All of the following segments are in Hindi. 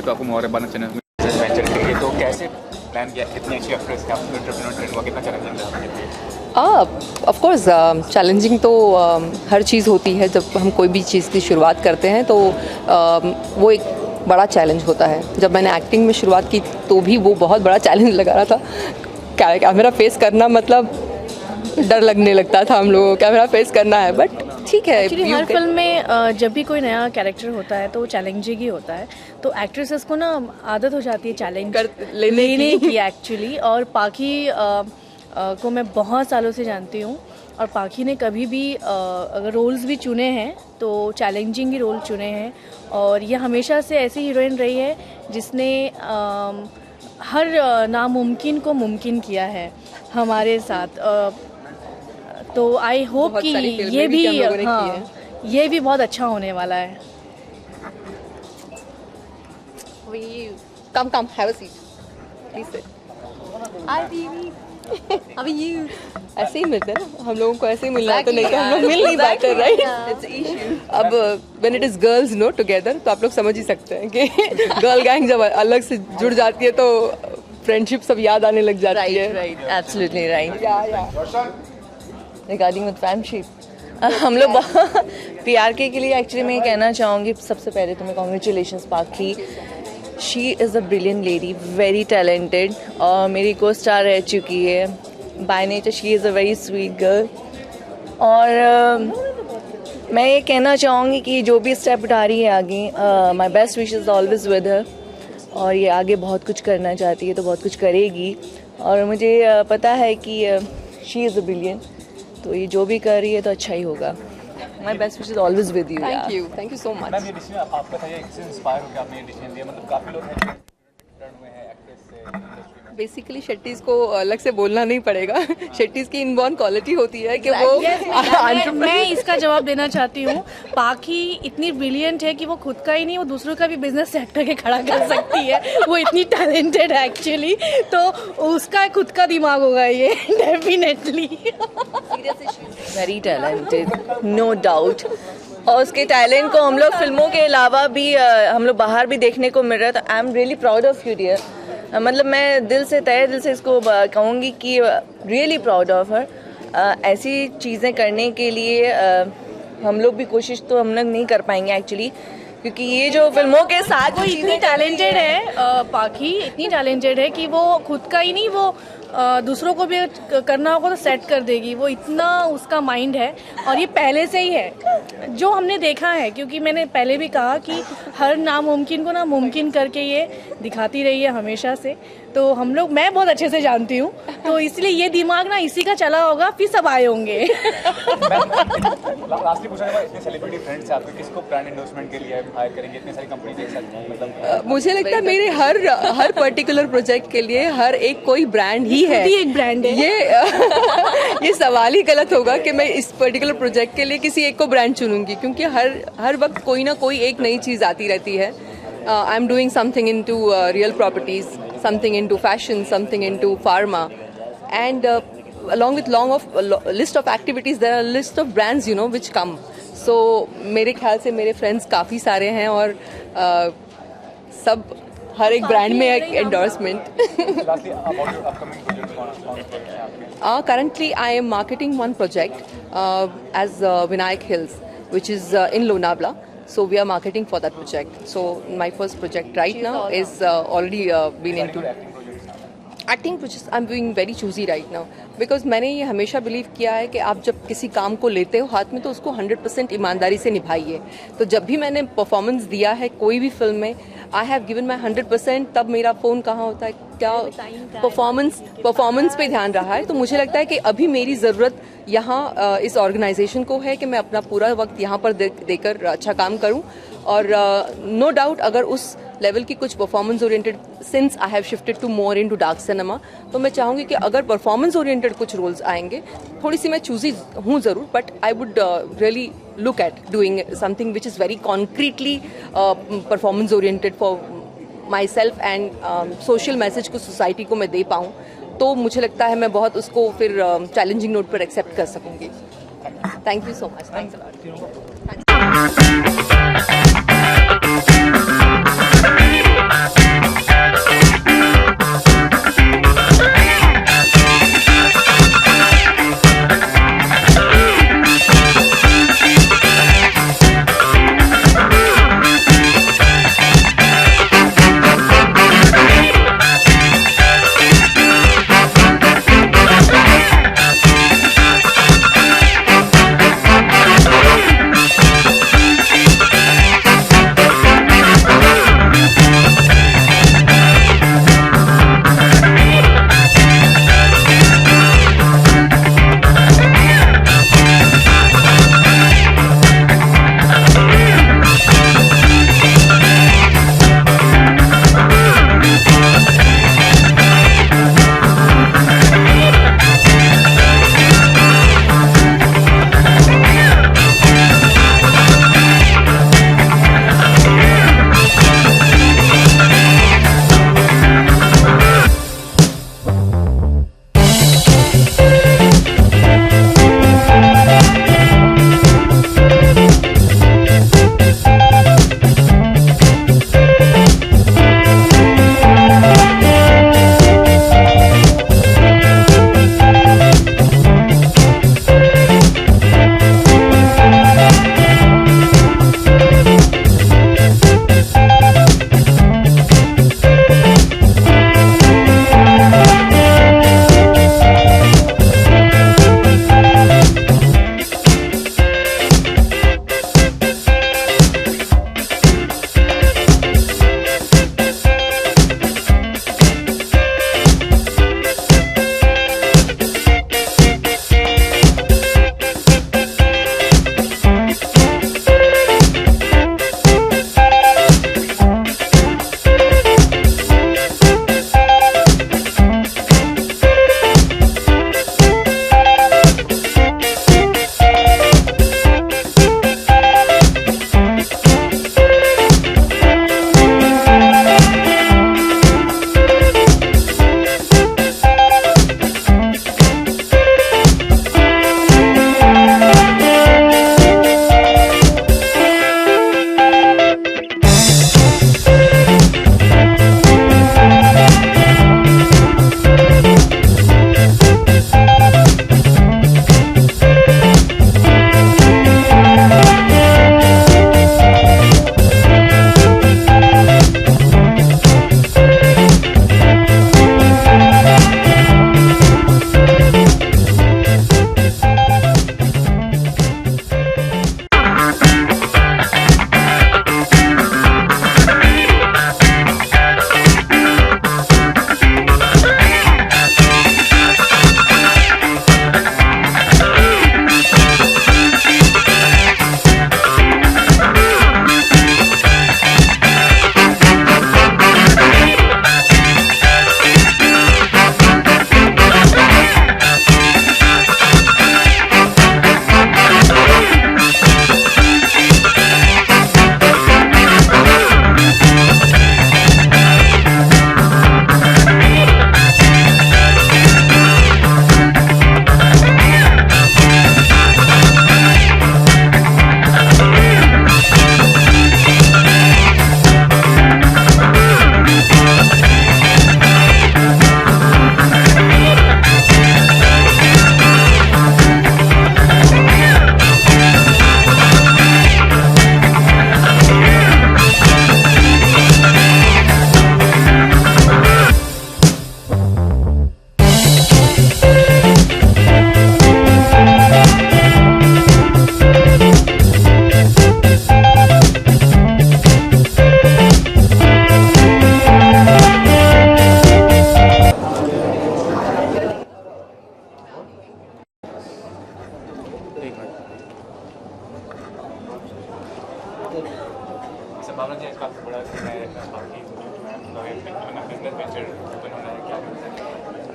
तो आपको मोहर बनना चाहिए वेंचर के लिए, तो कैसे प्लान किया? इतनी अच्छी एक्ट्रेस है, आपको एंटरप्रेन्योर ट्रेन हुआ, कितना चैलेंजिंग रहा? ऑफ कोर्स चैलेंजिंग तो हर चीज़ होती है। जब हम कोई भी चीज़ की शुरुआत करते हैं तो वो एक बड़ा चैलेंज होता है। जब मैंने एक्टिंग में शुरुआत की तो भी वो बहुत बड़ा चैलेंज लगा रहा था। कैमरा फेस करना मतलब डर लगने लगता था हम लोगों को, कैमरा फेस करना है, बट ठीक है। एक्चुअली हर फिल्म में जब भी कोई नया कैरेक्टर होता है तो वो चैलेंजिंग ही होता है, तो एक्ट्रेसेस को ना आदत हो जाती है चैलेंज लेने की एक्चुअली। और पाखी को मैं बहुत सालों से जानती हूँ, और पाखी ने कभी भी अगर रोल्स भी चुने हैं तो चैलेंजिंग ही रोल चुने हैं। और ये हमेशा से ऐसी हीरोइन रही है जिसने हर नामुमकिन को मुमकिन किया है हमारे साथ। तो आई होप कि ये भी ये भी बहुत अच्छा होने वाला है। Come, have a seat. Please sit. Hi, baby. How are you? ऐसे ही मिलते हैं ना हम लोगों को, ऐसे ही मिलना है, तो नहीं तो हम लोग मिल नहीं पाते, राइट? It's an issue. अब when it is girls no together तो आप लोग समझ ही सकते हैं कि गर्ल गैंग जब अलग से जुड़ जाती है तो फ्रेंडशिप सब याद आने लग जाती है। Right, absolutely right. Regarding with friendship, हम लोग PRK के लिए एक्चुअली मैं कहना चाहूँगी सबसे पहले तुम्हें कॉन्ग्रेचुलेशंस पाखी। She is a brilliant lady, very talented, और मेरी को स्टार रह चुकी है। By nature she is a very sweet girl. और मैं ये कहना चाहूँगी कि जो भी स्टेप उठा रही है आगे, my best wishes always with her. और ये आगे बहुत कुछ करना चाहती है तो बहुत कुछ करेगी, और मुझे पता है कि शी इज़ अ ब्रिलियंट, तो ये जो भी कर रही है तो अच्छा ही होगा। My best wishes always with you. Thank you so much. Ma'am, ये डिसीजन आपका था, ये इससे इंस्पायर होकर आपने ये डिसीजन लिया? मतलब काफ़ी लोग हैं टर्न हुए हैं एक्ट्रेस से इंडस्ट्री में। बेसिकली शेट्टीज को अलग से बोलना नहीं पड़ेगा। शेट्टीज की इनबॉर्न क्वालिटी होती है कि वो मैं इसका जवाब देना चाहती हूँ। पाखी इतनी ब्रिलियंट है कि वो खुद का ही नहीं, वो दूसरों का भी बिजनेस सेट करके खड़ा कर सकती है। वो इतनी टैलेंटेड है एक्चुअली, तो उसका खुद का दिमाग होगा ये definitely. Very talented, no doubt. और उसके टैलेंट को हम लोग फिल्मों के अलावा भी हम लोग बाहर भी देखने को मिल रहा है, तो I am really proud of you dear. मतलब मैं दिल से तहे दिल से इसको कहूँगी कि रियली प्राउड ऑफ हर। ऐसी चीज़ें करने के लिए हम लोग भी कोशिश तो हम लोग नहीं कर पाएंगे एक्चुअली, क्योंकि ये जो फिल्मों के साथ वो इतनी टैलेंटेड है, पाखी इतनी टैलेंटेड है कि वो खुद का ही नहीं, वो दूसरों को भी करना होगा तो सेट कर देगी। वो इतना उसका माइंड है, और ये पहले से ही है जो हमने देखा है, क्योंकि मैंने पहले भी कहा कि हर नामुमकिन को ना मुमकिन करके ये दिखाती रही है हमेशा से। तो हम लोग, मैं बहुत अच्छे से जानती हूँ, तो इसलिए ये दिमाग ना इसी का चला होगा, फिर सब आए होंगे। लास्टली पूछना है, इतने सेलिब्रिटी फ्रेंड्स हैं आपके, किसको ब्रांड एंडोर्समेंट के लिए हायर करेंगे? इतनी सारी कंपनी देख सकते हैं, मतलब मुझे लगता है मेरे हर पर्टिकुलर प्रोजेक्ट के लिए हर एक कोई ब्रांड ही है। एक ब्रांड है ये सवाल ही गलत होगा कि मैं इस पर्टिकुलर प्रोजेक्ट के लिए किसी एक को ब्रांड चुनूंगी, क्योंकि हर वक्त कोई ना कोई एक नई चीज़ आती रहती है। I am doing something into real properties, something into fashion, something into pharma, and along with list of activities, there are a list of brands, you know, which come. So मेरे ख्याल से मेरे friends काफ़ी सारे हैं, और सब हर एक ब्रांड में एक endorsement. Currently, I am marketing one project as Vinayak Hills, which is in Lonavala. So we are marketing for that project. So my first project right now is already been into acting projects. I'm being very choosy right now because मैंने ये हमेशा बिलीव किया है कि आप जब किसी काम को लेते हो हाथ में तो उसको 100% ईमानदारी से निभाइए। तो जब भी मैंने परफॉर्मेंस दिया है कोई भी फिल्म में, आई हैव गिवन माई 100%। तब मेरा फ़ोन कहाँ होता है, क्या परफॉर्मेंस पे ध्यान रहा है। तो मुझे लगता है कि अभी मेरी ज़रूरत यहाँ इस ऑर्गेनाइजेशन को है कि मैं अपना पूरा वक्त यहाँ पर देकर अच्छा काम करूँ। और नो डाउट अगर उस लेवल की कुछ performance oriented, since I have shifted to more into dark cinema, तो मैं चाहूँगी कि अगर परफॉर्मेंस ओरिएंटेड कुछ रोल्स आएंगे, थोड़ी सी मैं चूजी हूँ ज़रूर, but I would really look at doing something which is very concretely performance oriented for myself and social message को सोसाइटी को मैं दे पाऊँ। तो मुझे लगता है मैं बहुत उसको फिर चैलेंजिंग नोट पर एक्सेप्ट कर सकूँगी। Thank you so much. Thanks a lot.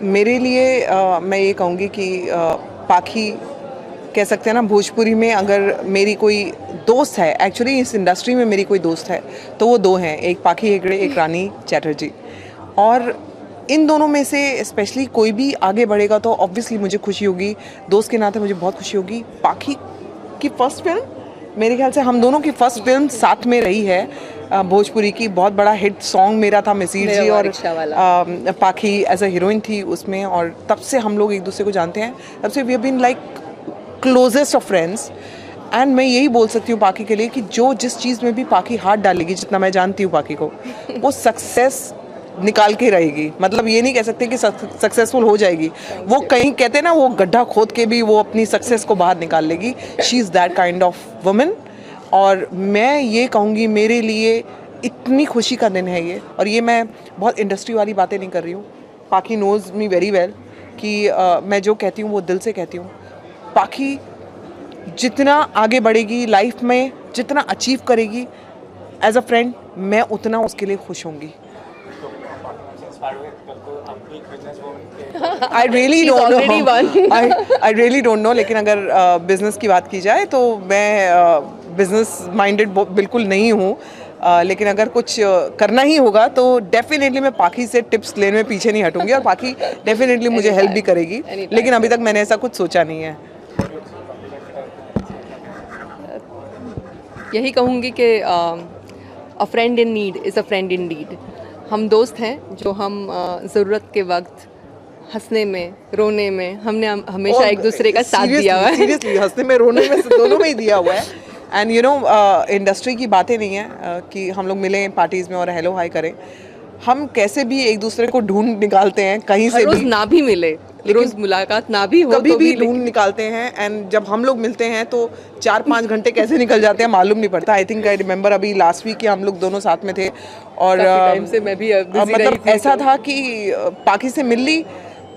मेरे लिए मैं ये कहूँगी कि पाखी कह सकते हैं ना, भोजपुरी में अगर मेरी कोई दोस्त है, एक्चुअली इस इंडस्ट्री में मेरी कोई दोस्त है तो वो दो हैं, एक पाखी हेगड़े, एक रानी चैटर्जी। और इन दोनों में से स्पेशली कोई भी आगे बढ़ेगा तो ऑब्वियसली मुझे खुशी होगी, दोस्त के नाते मुझे बहुत खुशी होगी। पाखी की फर्स्ट फिल्म, मेरे ख्याल से हम दोनों की फर्स्ट फिल्म साथ में रही है, भोजपुरी की। बहुत बड़ा हिट सॉन्ग मेरा था मिसीर जी, और पाखी एज अ हीरोइन थी उसमें, और तब से हम लोग एक दूसरे को जानते हैं, तब से we have been like closest of friends. And मैं यही बोल सकती हूँ पाखी के लिए कि जो जिस चीज़ में भी पाखी हाथ डालेगी, जितना मैं जानती हूँ पाखी को, वो सक्सेस निकाल के रहेगी। मतलब ये नहीं कह सकते कि सक्सेसफुल हो जाएगी, वो कहीं कहते हैं ना, वो गड्ढा खोद के भी वो अपनी सक्सेस को बाहर निकाल लेगी। She is that kind of woman. और मैं ये कहूँगी मेरे लिए इतनी खुशी का दिन है ये, और ये मैं बहुत इंडस्ट्री वाली बातें नहीं कर रही हूँ। पाखी नोज़ मी वेरी वेल कि मैं जो कहती हूँ वो दिल से कहती हूँ। पाखी जितना आगे बढ़ेगी लाइफ में, जितना अचीव करेगी एज अ फ्रेंड, मैं उतना उसके लिए खुश होंगी। I really don't know. I really don't know. लेकिन अगर बिजनेस की बात की जाए तो मैं बिजनेस माइंडेड बिल्कुल नहीं हूँ, लेकिन अगर कुछ करना ही होगा तो डेफिनेटली मैं पाखी से टिप्स लेने में पीछे नहीं हटूंगी, और पाखी डेफिनेटली मुझे हेल्प भी करेगी। लेकिन अभी तक मैंने ऐसा कुछ सोचा नहीं है। यही कहूँगी कि a friend in need is a friend in deed. हम दोस्त हैं जो हम ज़रूरत के वक्त हंसने में, रोने में, हमने हमेशा एक दूसरे का साथ दिया हुआ है। सीरियसली हंसने में, रोने में, दोनों में ही दिया हुआ है। एंड यू नो, इंडस्ट्री की बातें नहीं है कि हम लोग मिलें पार्टीज़ में और हेलो हाय करें। हम कैसे भी एक दूसरे को ढूंढ निकालते हैं कहीं से भी, ना भी मिले, रोज मुलाकात ना भी हो, कभी तो भी ढूंढ निकालते हैं। एंड जब हम लोग मिलते हैं तो 4-5 घंटे कैसे निकल जाते हैं मालूम नहीं पड़ता। आई थिंक आई रिमेंबर अभी लास्ट वीक हम लोग दोनों साथ में थे, और टाइम से मैं भी मतलब ऐसा था कि पाखी से मिल ली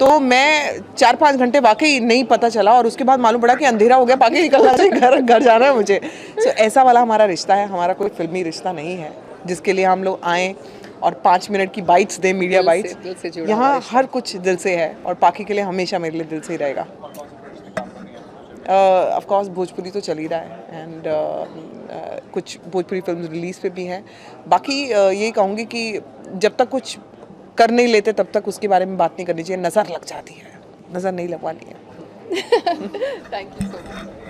तो मैं 4-5 घंटे वाकई नहीं पता चला, और उसके बाद मालूम पड़ा कि अंधेरा हो गया, पाखी निकलना चाहिए, घर जाना है मुझे। सो ऐसा वाला हमारा रिश्ता है, हमारा कोई फिल्मी रिश्ता नहीं है जिसके लिए हम लोग आएँ और 5 मिनट की बाइट्स दें, मीडिया बाइट्स। यहाँ हर कुछ दिल से है, और पाखी के लिए हमेशा मेरे लिए दिल से ही रहेगा। ऑफ कोर्स भोजपुरी तो चल ही रहा है, एंड कुछ भोजपुरी फिल्म रिलीज पे भी हैं। बाकी ये कहूँगी कि जब तक कुछ कर नहीं लेते तब तक उसके बारे में बात नहीं करनी चाहिए। नज़र लग जाती है, नज़र नहीं लगवानी है। Thank you so much.